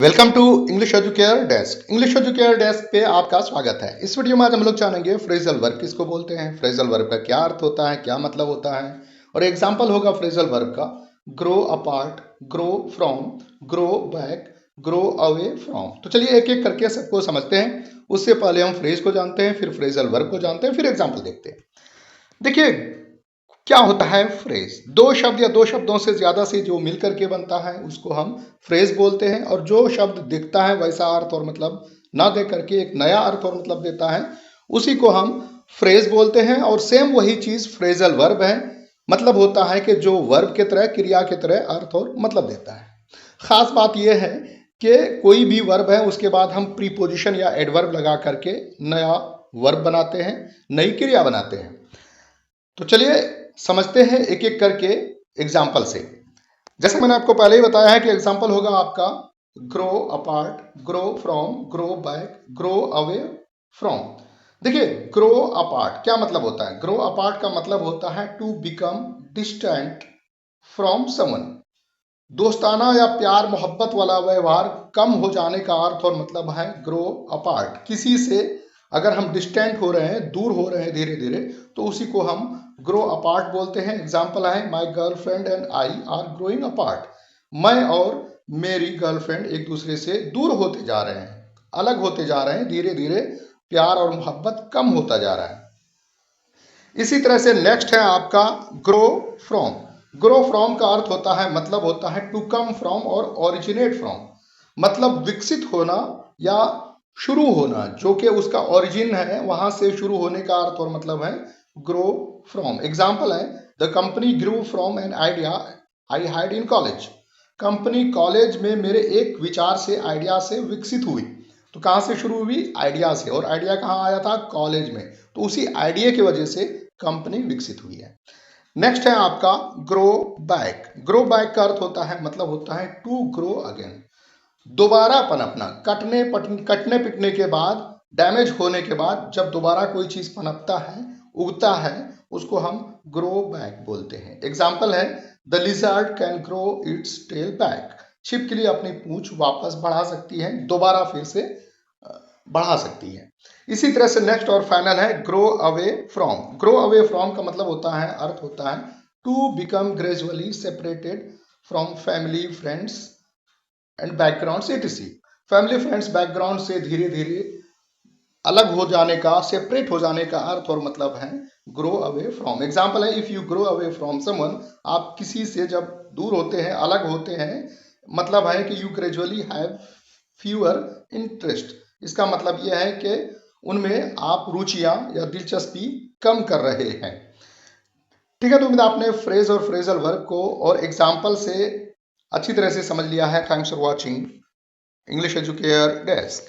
Welcome to English educare desk. English educare desk पे आपका स्वागत है। इस वीडियो में आज हम लोग जानेंगे फ्रेजल वर्ब किसको बोलते हैं, फ्रेजल वर्ब का क्या अर्थ होता है, क्या मतलब होता है और एग्जांपल होगा फ्रेजल वर्ब का grow apart, grow from, grow back, grow away from. तो चलिए एक एक करके सबको समझते हैं। उससे पहले हम फ्रेज को जानते हैं, फिर फ्रेजल वर्ब को जानते हैं, फिर एग्जाम्पल देखते हैं। देखिए क्या होता है फ्रेज, दो शब्द या दो शब्दों से ज्यादा से जो मिलकर के बनता है उसको हम फ्रेज बोलते हैं। और जो शब्द दिखता है वैसा अर्थ और मतलब ना दे करके एक नया अर्थ और मतलब देता है उसी को हम फ्रेज बोलते हैं। और सेम वही चीज फ्रेजल वर्ब है, मतलब होता है कि जो वर्ब के तरह, क्रिया के तरह अर्थ और मतलब देता है। खास बात यह है कि कोई भी वर्ब है उसके बाद हम प्रीपोजिशन या एडवर्ब लगा करके नया वर्ब बनाते हैं, नई क्रिया बनाते हैं। तो चलिए समझते हैं एक एक करके एग्जाम्पल से। जैसे मैंने आपको पहले ही बताया है कि एग्जाम्पल होगा आपका grow apart, grow from, grow back, grow away from. देखिए ग्रो अपार्ट क्या मतलब होता है। ग्रो अपार्ट का मतलब होता है to become distant from someone. दोस्ताना या प्यार मोहब्बत वाला व्यवहार कम हो जाने का अर्थ और मतलब है ग्रो अपार्ट। किसी से अगर हम डिस्टेंट हो रहे हैं, दूर हो रहे हैं धीरे धीरे, तो उसी को हम ग्रो अपार्ट बोलते हैं। एग्जाम्पल है my girlfriend and I R growing apart. मैं और मेरी गर्लफ्रेंड एक दूसरे से दूर होते जा रहे हैं, अलग होते जा रहे हैं, धीरे धीरे प्यार और मोहब्बत कम होता जा रहा है। इसी तरह से नेक्स्ट है आपका ग्रो फ्रॉम। ग्रो फ्रॉम का अर्थ होता है, मतलब होता है टू कम फ्रॉम और ओरिजिनेट फ्रॉम। मतलब विकसित होना या शुरू होना, जो कि उसका ओरिजिन है वहां से शुरू होने का अर्थ और मतलब है ग्रो फ्रॉम। एग्जाम्पल है the company grew from an idea I had in college. Company college में मेरे एक विचार से, आइडिया से विकसित हुई। तो कहां से शुरू हुई? आइडिया से। और आइडिया कहां आया था? कॉलेज में। तो उसी आइडिया की वजह से कंपनी विकसित हुई है। नेक्स्ट है आपका ग्रो बैक। ग्रो बैक का अर्थ होता है, मतलब होता है टू ग्रो अगेन। दोबारा पनपना, कटने पिटने के बाद, डैमेज होने के बाद जब दोबारा कोई चीज पनपता है, उगता है, उसको हम ग्रो बैक बोलते हैं। एग्जाम्पल है the lizard can grow its tail back. छिपकली अपनी पूंछ वापस बढ़ा सकती है, दोबारा फिर से बढ़ा सकती है। इसी तरह से नेक्स्ट और फाइनल है grow away from. Grow away from का मतलब होता है, अर्थ होता है to become gradually separated from family, friends and background etc। Family, friends, background से धीरे धीरे अलग हो जाने का, सेपरेट हो जाने का अर्थ और मतलब है ग्रो अवे फ्रॉम। एग्जाम्पल है if you grow away from someone. आप किसी से जब दूर होते हैं, अलग होते हैं, मतलब है कि you gradually have fewer interest. इसका मतलब यह है कि उनमें आप रुचियां या दिलचस्पी कम कर रहे हैं। ठीक है, तो उम्मीद आपने फ्रेज और फ्रेजल वर्ब को और एग्जाम्पल से अच्छी तरह से समझ लिया है। Thanks for watching English educare desk.